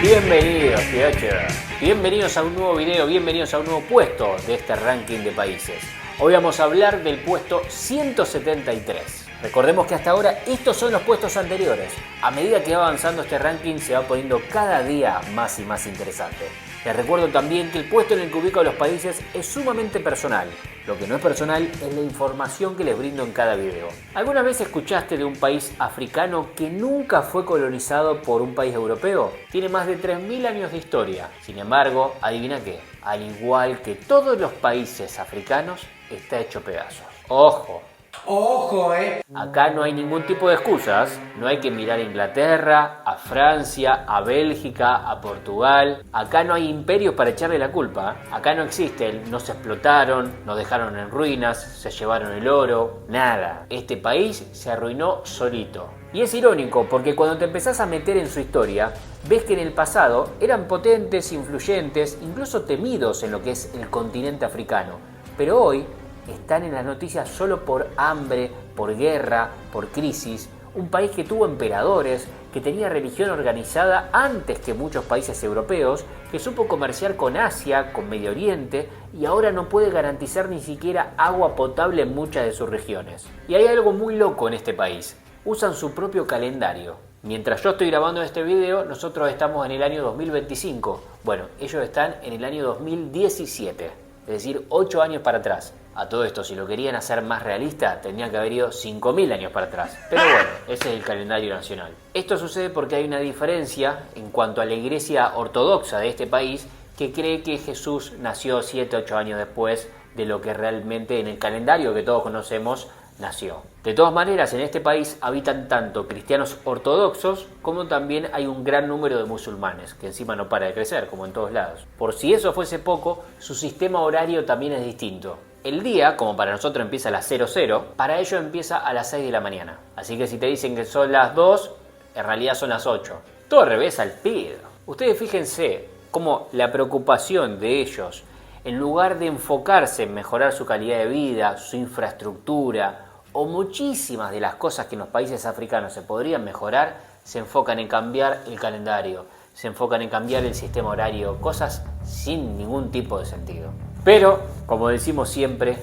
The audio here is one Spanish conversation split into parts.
Bienvenidos, Piochers. Bienvenidos a un nuevo video, bienvenidos a un nuevo puesto de este ranking de países. Hoy vamos a hablar del puesto 173. Recordemos que hasta ahora estos son los puestos anteriores. A medida que va avanzando este ranking se va poniendo cada día más y más interesante. Les recuerdo también que el puesto en el que ubico a los países es sumamente personal. Lo que no es personal es la información que les brindo en cada video. ¿Alguna vez escuchaste de un país africano que nunca fue colonizado por un país europeo? Tiene más de 3.000 años de historia. Sin embargo, adivina qué, al igual que todos los países africanos, está hecho pedazos. ¡Ojo! ¡Ojo, Acá no hay ningún tipo de excusas, no hay que mirar a Inglaterra, a Francia, a Bélgica, a Portugal. Acá no hay imperios para echarle la culpa. Acá no existen, no se explotaron, nos dejaron en ruinas, se llevaron el oro, nada. Este país se arruinó solito. Y es irónico porque cuando te empezás a meter en su historia, ves que en el pasado eran potentes, influyentes, incluso temidos en lo que es el continente africano. Pero hoy están en las noticias solo por hambre, por guerra, por crisis. Un país que tuvo emperadores, que tenía religión organizada antes que muchos países europeos, que supo comerciar con Asia, con Medio Oriente, y ahora no puede garantizar ni siquiera agua potable en muchas de sus regiones. Y hay algo muy loco en este país. Usan su propio calendario. Mientras yo estoy grabando este video, nosotros estamos en el año 2025. Bueno, ellos están en el año 2017, es decir, 8 años para atrás. A todo esto, si lo querían hacer más realista, tendrían que haber ido 5.000 años para atrás. Pero bueno, ese es el calendario nacional. Esto sucede porque hay una diferencia en cuanto a la iglesia ortodoxa de este país, que cree que Jesús nació 7-8 años después de lo que realmente en el calendario que todos conocemos nació. De todas maneras, en este país habitan tanto cristianos ortodoxos como también hay un gran número de musulmanes, que encima no para de crecer, como en todos lados. Por si eso fuese poco, su sistema horario también es distinto. El día, como para nosotros empieza a las 00, para ellos empieza a las 6 de la mañana. Así que si te dicen que son las 2, en realidad son las 8. Todo al revés, al pedo. Ustedes fíjense cómo la preocupación de ellos, en lugar de enfocarse en mejorar su calidad de vida, su infraestructura, o muchísimas de las cosas que en los países africanos se podrían mejorar, se enfocan en cambiar el calendario, se enfocan en cambiar el sistema horario, cosas sin ningún tipo de sentido. Pero, como decimos siempre,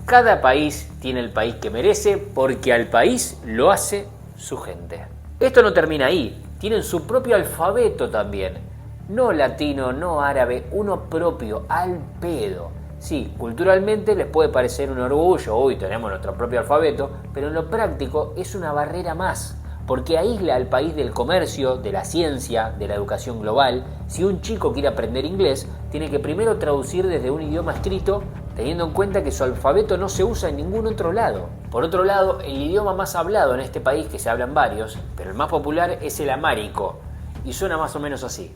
cada país tiene el país que merece porque al país lo hace su gente. Esto no termina ahí, tienen su propio alfabeto también. No latino, no árabe, uno propio, al pedo. Sí, culturalmente les puede parecer un orgullo, hoy tenemos nuestro propio alfabeto, pero en lo práctico es una barrera más, porque aísla al país del comercio, de la ciencia, de la educación global. Si un chico quiere aprender inglés, tiene que primero traducir desde un idioma escrito, teniendo en cuenta que su alfabeto no se usa en ningún otro lado. Por otro lado, el idioma más hablado en este país, que se hablan varios, pero el más popular es el amárico, y suena más o menos así.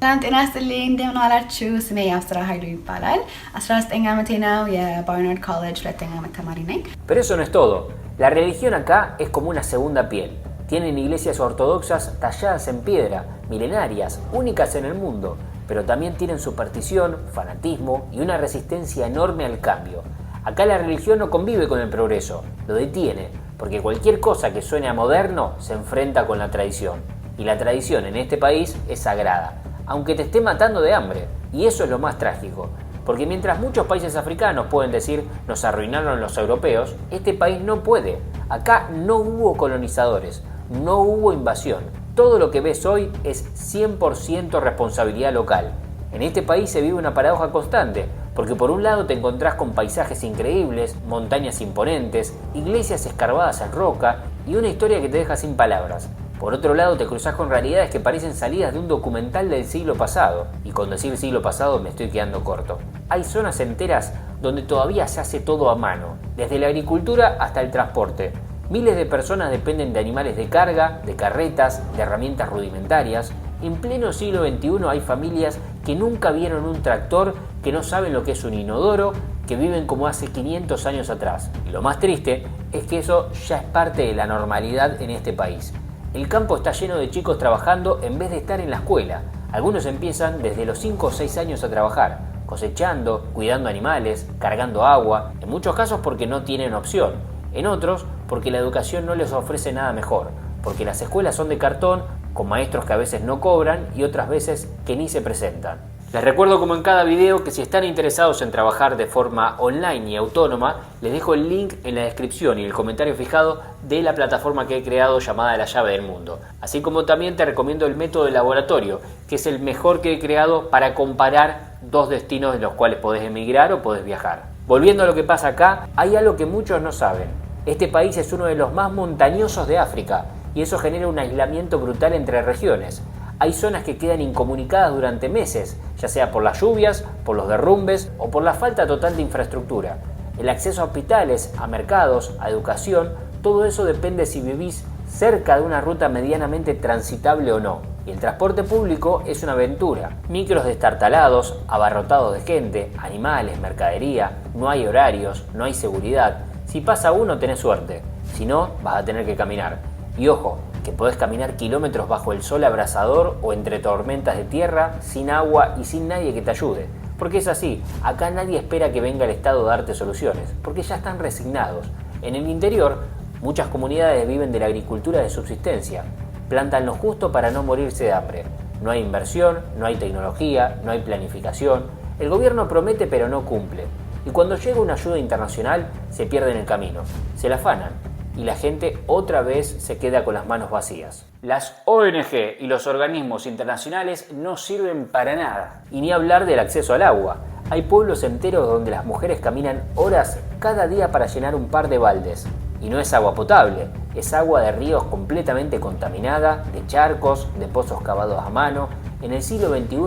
Pero eso no es todo. La religión acá es como una segunda piel. Tienen iglesias ortodoxas talladas en piedra, milenarias, únicas en el mundo, pero también tienen superstición, fanatismo y una resistencia enorme al cambio. Acá la religión no convive con el progreso, lo detiene, porque cualquier cosa que suene a moderno se enfrenta con la tradición. Y la tradición en este país es sagrada, aunque te esté matando de hambre. Y eso es lo más trágico, porque mientras muchos países africanos pueden decir nos arruinaron los europeos, este país no puede. Acá no hubo colonizadores, no hubo invasión. Todo lo que ves hoy es 100% responsabilidad local. En este país se vive una paradoja constante, porque por un lado te encontrás con paisajes increíbles, montañas imponentes, iglesias escarbadas en roca y una historia que te deja sin palabras. Por otro lado te cruzás con realidades que parecen salidas de un documental del siglo pasado, y con decir siglo pasado me estoy quedando corto. Hay zonas enteras donde todavía se hace todo a mano, desde la agricultura hasta el transporte. Miles de personas dependen de animales de carga, de carretas, de herramientas rudimentarias. En pleno siglo XXI hay familias que nunca vieron un tractor, que no saben lo que es un inodoro, que viven como hace 500 años atrás. Y lo más triste es que eso ya es parte de la normalidad en este país. El campo está lleno de chicos trabajando en vez de estar en la escuela. Algunos empiezan desde los 5 o 6 años a trabajar, cosechando, cuidando animales, cargando agua, en muchos casos porque no tienen opción, en otros porque la educación no les ofrece nada mejor, porque las escuelas son de cartón con maestros que a veces no cobran y otras veces que ni se presentan. Les recuerdo, como en cada video, que si están interesados en trabajar de forma online y autónoma, les dejo el link en la descripción y el comentario fijado de la plataforma que he creado llamada La Llave del Mundo. Así como también te recomiendo el método de laboratorio, que es el mejor que he creado para comparar dos destinos en los cuales podés emigrar o podés viajar. Volviendo a lo que pasa acá, hay algo que muchos no saben. Este país es uno de los más montañosos de África y eso genera un aislamiento brutal entre regiones. Hay zonas que quedan incomunicadas durante meses, ya sea por las lluvias, por los derrumbes o por la falta total de infraestructura. El acceso a hospitales, a mercados, a educación, todo eso depende si vivís cerca de una ruta medianamente transitable o no. Y el transporte público es una aventura. Micros destartalados, abarrotados de gente, animales, mercadería, no hay horarios, no hay seguridad. Si pasa uno tenés suerte, si no vas a tener que caminar. Y ojo, que podés caminar kilómetros bajo el sol abrasador o entre tormentas de tierra, sin agua y sin nadie que te ayude. Porque es así, acá nadie espera que venga el Estado a darte soluciones, porque ya están resignados. En el interior, muchas comunidades viven de la agricultura de subsistencia. Plantan lo justo para no morirse de hambre. No hay inversión, no hay tecnología, no hay planificación. El gobierno promete pero no cumple. Y cuando llega una ayuda internacional, se pierde en el camino. Se la afanan. Y la gente otra vez se queda con las manos vacías. Las ONG y los organismos internacionales no sirven para nada. Y ni hablar del acceso al agua. Hay pueblos enteros donde las mujeres caminan horas cada día para llenar un par de baldes. Y no es agua potable, es agua de ríos completamente contaminada, de charcos, de pozos cavados a mano. En el siglo XXI,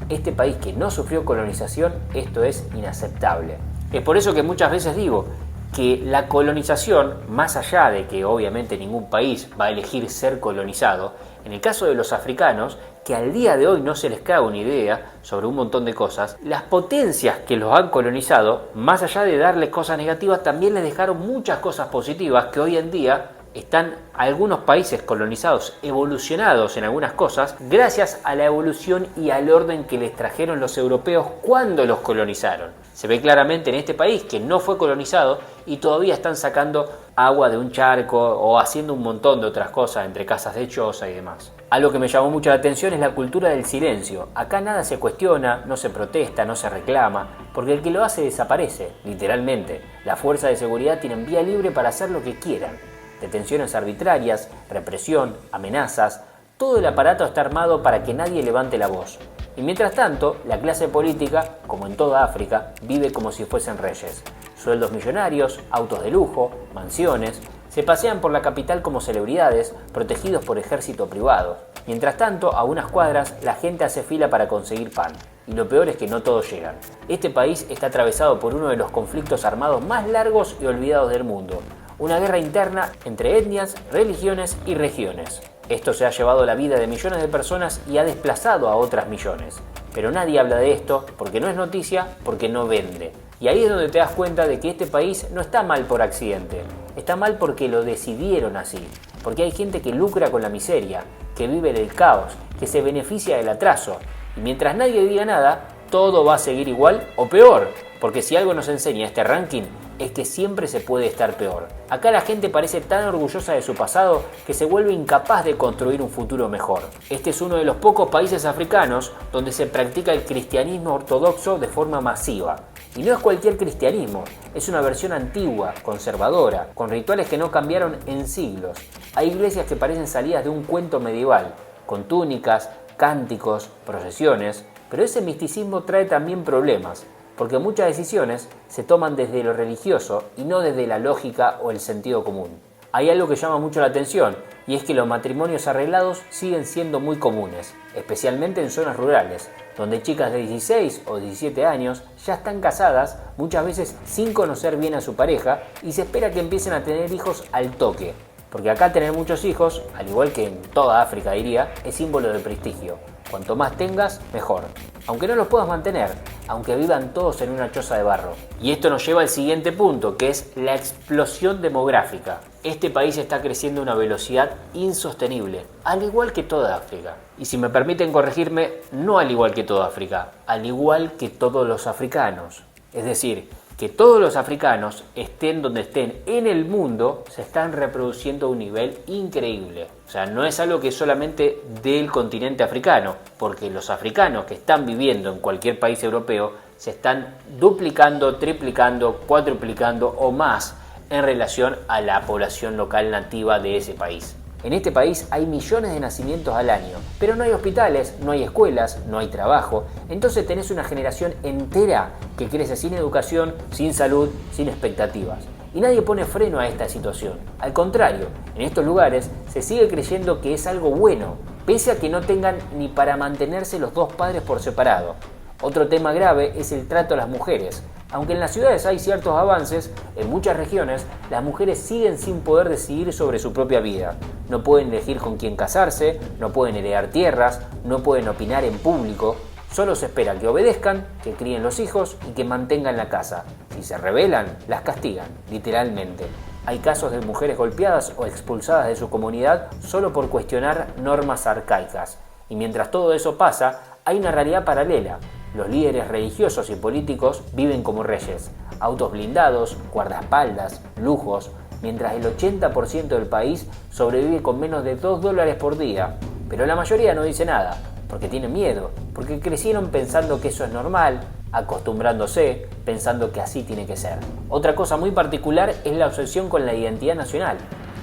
este país que no sufrió colonización, esto es inaceptable. Es por eso que muchas veces digo que la colonización, más allá de que obviamente ningún país va a elegir ser colonizado, en el caso de los africanos, que al día de hoy no se les cae una idea sobre un montón de cosas, las potencias que los han colonizado, más allá de darles cosas negativas, también les dejaron muchas cosas positivas que hoy en día están algunos países colonizados evolucionados en algunas cosas gracias a la evolución y al orden que les trajeron los europeos cuando los colonizaron. Se ve claramente en este país que no fue colonizado y todavía están sacando agua de un charco o haciendo un montón de otras cosas entre casas de choza y demás. Algo que me llamó mucho la atención es la cultura del silencio. Acá nada se cuestiona, no se protesta, no se reclama, porque el que lo hace desaparece, literalmente. La fuerza de seguridad tienen vía libre para hacer lo que quieran. Detenciones arbitrarias, represión, amenazas, todo el aparato está armado para que nadie levante la voz. Y mientras tanto, la clase política, como en toda África, vive como si fuesen reyes. Sueldos millonarios, autos de lujo, mansiones, se pasean por la capital como celebridades, protegidos por ejército privado. Mientras tanto, a unas cuadras, la gente hace fila para conseguir pan. Y lo peor es que no todos llegan. Este país está atravesado por uno de los conflictos armados más largos y olvidados del mundo. Una guerra interna entre etnias, religiones y regiones. Esto se ha llevado la vida de millones de personas y ha desplazado a otras millones. Pero nadie habla de esto porque no es noticia, porque no vende. Y ahí es donde te das cuenta de que este país no está mal por accidente. Está mal porque lo decidieron así. Porque hay gente que lucra con la miseria, que vive del caos, que se beneficia del atraso. Y mientras nadie diga nada, todo va a seguir igual o peor. Porque si algo nos enseña este ranking, es que siempre se puede estar peor. Acá la gente parece tan orgullosa de su pasado que se vuelve incapaz de construir un futuro mejor. Este es uno de los pocos países africanos donde se practica el cristianismo ortodoxo de forma masiva. Y no es cualquier cristianismo, es una versión antigua, conservadora, con rituales que no cambiaron en siglos. Hay iglesias que parecen salidas de un cuento medieval, con túnicas, cánticos, procesiones, pero ese misticismo trae también problemas. Porque muchas decisiones se toman desde lo religioso y no desde la lógica o el sentido común. Hay algo que llama mucho la atención y es que los matrimonios arreglados siguen siendo muy comunes, especialmente en zonas rurales, donde chicas de 16 o 17 años ya están casadas, muchas veces sin conocer bien a su pareja, y se espera que empiecen a tener hijos al toque. Porque acá tener muchos hijos, al igual que en toda África diría, es símbolo de prestigio. Cuanto más tengas, mejor. Aunque no los puedas mantener, aunque vivan todos en una choza de barro. Y esto nos lleva al siguiente punto, que es la explosión demográfica. Este país está creciendo a una velocidad insostenible, al igual que toda África. Y si me permiten corregirme, no al igual que toda África, al igual que todos los africanos. Es decir, que todos los africanos, estén donde estén en el mundo, se están reproduciendo a un nivel increíble. O sea, no es algo que es solamente del continente africano, porque los africanos que están viviendo en cualquier país europeo se están duplicando, triplicando, cuadruplicando o más en relación a la población local nativa de ese país. En este país hay millones de nacimientos al año, pero no hay hospitales, no hay escuelas, no hay trabajo. Entonces tenés una generación entera que crece sin educación, sin salud, sin expectativas. Y nadie pone freno a esta situación. Al contrario, en estos lugares se sigue creyendo que es algo bueno, pese a que no tengan ni para mantenerse los dos padres por separado. Otro tema grave es el trato a las mujeres. Aunque en las ciudades hay ciertos avances, en muchas regiones las mujeres siguen sin poder decidir sobre su propia vida. No pueden elegir con quién casarse, no pueden heredar tierras, no pueden opinar en público. Solo se espera que obedezcan, que críen los hijos y que mantengan la casa. Si se rebelan, las castigan, literalmente. Hay casos de mujeres golpeadas o expulsadas de su comunidad solo por cuestionar normas arcaicas. Y mientras todo eso pasa, hay una realidad paralela. Los líderes religiosos y políticos viven como reyes. Autos blindados, guardaespaldas, lujos, mientras el 80% del país sobrevive con menos de $2 por día. Pero la mayoría no dice nada, porque tienen miedo, porque crecieron pensando que eso es normal, acostumbrándose, pensando que así tiene que ser. Otra cosa muy particular es la obsesión con la identidad nacional.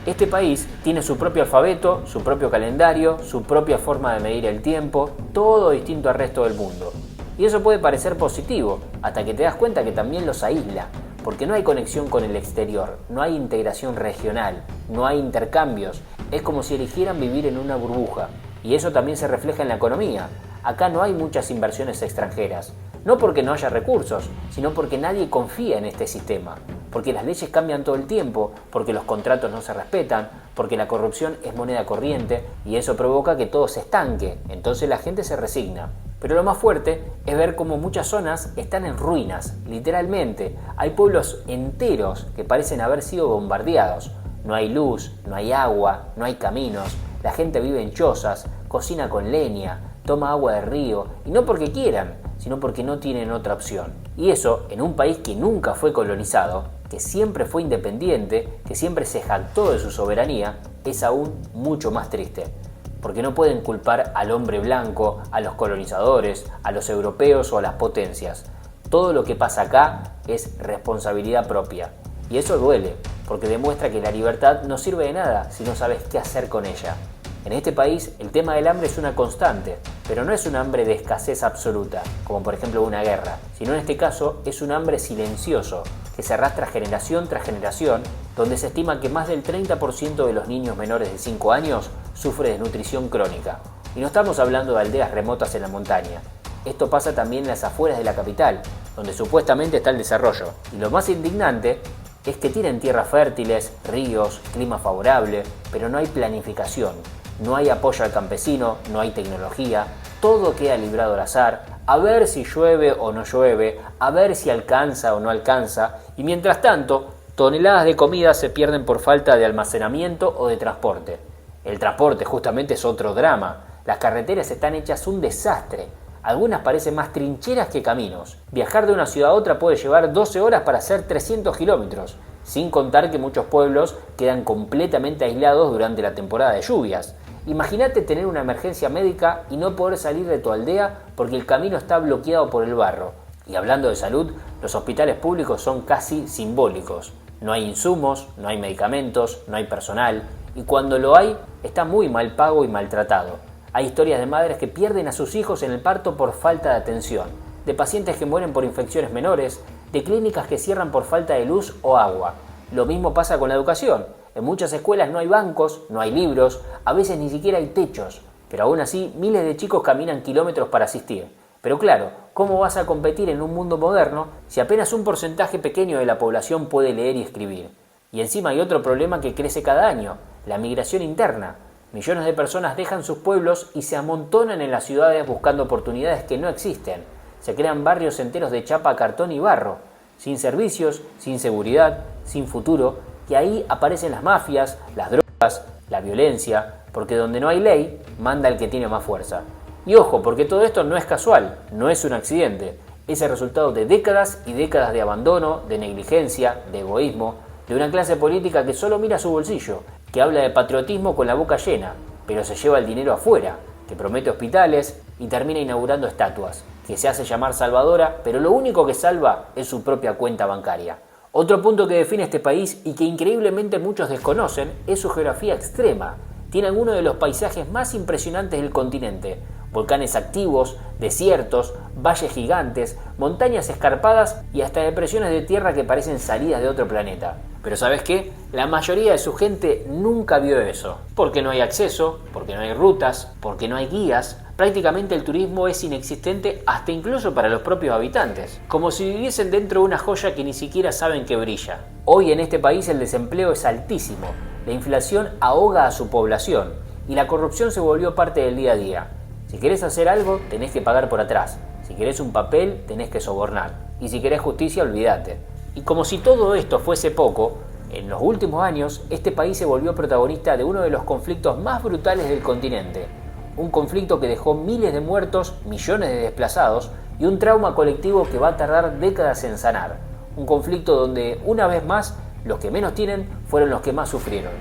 Este país tiene su propio alfabeto, su propio calendario, su propia forma de medir el tiempo, todo distinto al resto del mundo. Y eso puede parecer positivo, hasta que te das cuenta que también los aísla, porque no hay conexión con el exterior, no hay integración regional, no hay intercambios, es como si eligieran vivir en una burbuja. Y eso también se refleja en la economía. Acá no hay muchas inversiones extranjeras, no porque no haya recursos, sino porque nadie confía en este sistema, porque las leyes cambian todo el tiempo, porque los contratos no se respetan, porque la corrupción es moneda corriente y eso provoca que todo se estanque, entonces la gente se resigna. Pero lo más fuerte es ver cómo muchas zonas están en ruinas, literalmente. Hay pueblos enteros que parecen haber sido bombardeados. No hay luz, no hay agua, no hay caminos, la gente vive en chozas, cocina con leña, toma agua de río, y no porque quieran, sino porque no tienen otra opción. Y eso, en un país que nunca fue colonizado, que siempre fue independiente, que siempre se jactó de su soberanía, es aún mucho más triste. Porque no pueden culpar al hombre blanco, a los colonizadores, a los europeos o a las potencias. Todo lo que pasa acá es responsabilidad propia. Y eso duele, porque demuestra que la libertad no sirve de nada si no sabes qué hacer con ella. En este país el tema del hambre es una constante, pero no es un hambre de escasez absoluta, como por ejemplo una guerra, sino en este caso es un hambre silencioso, que se arrastra generación tras generación, donde se estima que más del 30% de los niños menores de 5 años sufre desnutrición crónica. Y no estamos hablando de aldeas remotas en la montaña. Esto pasa también en las afueras de la capital, donde supuestamente está el desarrollo. Y lo más indignante es que tienen tierras fértiles, ríos, clima favorable, pero no hay planificación. No hay apoyo al campesino, no hay tecnología, todo queda librado al azar, a ver si llueve o no llueve, a ver si alcanza o no alcanza, y mientras tanto, toneladas de comida se pierden por falta de almacenamiento o de transporte. El transporte justamente es otro drama, las carreteras están hechas un desastre, algunas parecen más trincheras que caminos. Viajar de una ciudad a otra puede llevar 12 horas para hacer 300 kilómetros, sin contar que muchos pueblos quedan completamente aislados durante la temporada de lluvias. Imagínate tener una emergencia médica y no poder salir de tu aldea porque el camino está bloqueado por el barro. Y hablando de salud, los hospitales públicos son casi simbólicos. No hay insumos, no hay medicamentos, no hay personal, y cuando lo hay, está muy mal pago y maltratado. Hay historias de madres que pierden a sus hijos en el parto por falta de atención, de pacientes que mueren por infecciones menores, de clínicas que cierran por falta de luz o agua. Lo mismo pasa con la educación. En muchas escuelas no hay bancos, no hay libros, a veces ni siquiera hay techos, pero aún así miles de chicos caminan kilómetros para asistir. Pero claro, ¿cómo vas a competir en un mundo moderno si apenas un porcentaje pequeño de la población puede leer y escribir? Y encima hay otro problema que crece cada año, la migración interna. Millones de personas dejan sus pueblos y se amontonan en las ciudades buscando oportunidades que no existen. Se crean barrios enteros de chapa, cartón y barro, sin servicios, sin seguridad, sin futuro. Y ahí aparecen las mafias, las drogas, la violencia, porque donde no hay ley, manda el que tiene más fuerza. Y ojo, porque todo esto no es casual, no es un accidente. Es el resultado de décadas y décadas de abandono, de negligencia, de egoísmo, de una clase política que solo mira su bolsillo, que habla de patriotismo con la boca llena, pero se lleva el dinero afuera, que promete hospitales y termina inaugurando estatuas, que se hace llamar salvadora, pero lo único que salva es su propia cuenta bancaria. Otro punto que define este país y que increíblemente muchos desconocen es su geografía extrema. Tiene algunos de los paisajes más impresionantes del continente: volcanes activos, desiertos, valles gigantes, montañas escarpadas y hasta depresiones de tierra que parecen salidas de otro planeta. Pero ¿sabes qué? La mayoría de su gente nunca vio eso. Porque no hay acceso, porque no hay rutas, porque no hay guías. Prácticamente el turismo es inexistente hasta incluso para los propios habitantes. Como si viviesen dentro de una joya que ni siquiera saben que brilla. Hoy en este país el desempleo es altísimo. La inflación ahoga a su población y la corrupción se volvió parte del día a día. Si querés hacer algo, tenés que pagar por atrás. Si querés un papel, tenés que sobornar. Y si querés justicia, olvídate. Y como si todo esto fuese poco, en los últimos años, este país se volvió protagonista de uno de los conflictos más brutales del continente. Un conflicto que dejó miles de muertos, millones de desplazados y un trauma colectivo que va a tardar décadas en sanar. Un conflicto donde, una vez más, los que menos tienen fueron los que más sufrieron.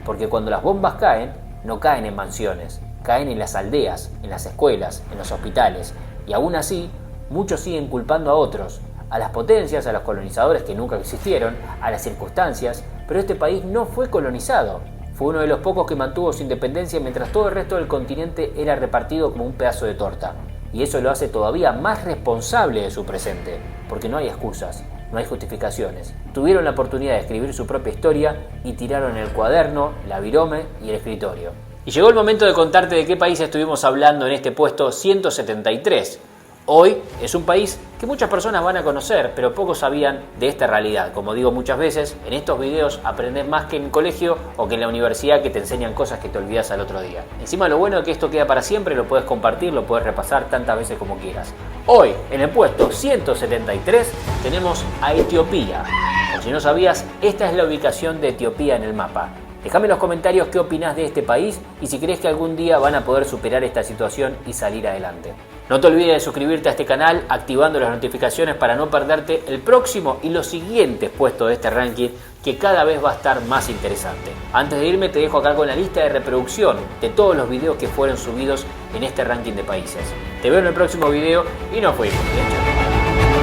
Porque cuando las bombas caen, no caen en mansiones, caen en las aldeas, en las escuelas, en los hospitales. Y aún así, muchos siguen culpando a otros, a las potencias, a los colonizadores que nunca existieron, a las circunstancias, pero este país no fue colonizado. Fue uno de los pocos que mantuvo su independencia mientras todo el resto del continente era repartido como un pedazo de torta. Y eso lo hace todavía más responsable de su presente, porque no hay excusas, no hay justificaciones. Tuvieron la oportunidad de escribir su propia historia y tiraron el cuaderno, la virome y el escritorio. Y llegó el momento de contarte de qué país estuvimos hablando en este puesto 173. Hoy es un país que muchas personas van a conocer, pero pocos sabían de esta realidad. Como digo muchas veces, en estos videos aprendes más que en colegio o que en la universidad, que te enseñan cosas que te olvidas al otro día. Encima, lo bueno es que esto queda para siempre, lo puedes compartir, lo puedes repasar tantas veces como quieras. Hoy, en el puesto 173, tenemos a Etiopía. Por si no sabías, esta es la ubicación de Etiopía en el mapa. Déjame en los comentarios qué opinás de este país y si crees que algún día van a poder superar esta situación y salir adelante. No te olvides de suscribirte a este canal activando las notificaciones para no perderte el próximo y los siguientes puestos de este ranking, que cada vez va a estar más interesante. Antes de irme te dejo acá con la lista de reproducción de todos los videos que fueron subidos en este ranking de países. Te veo en el próximo video y nos fuimos.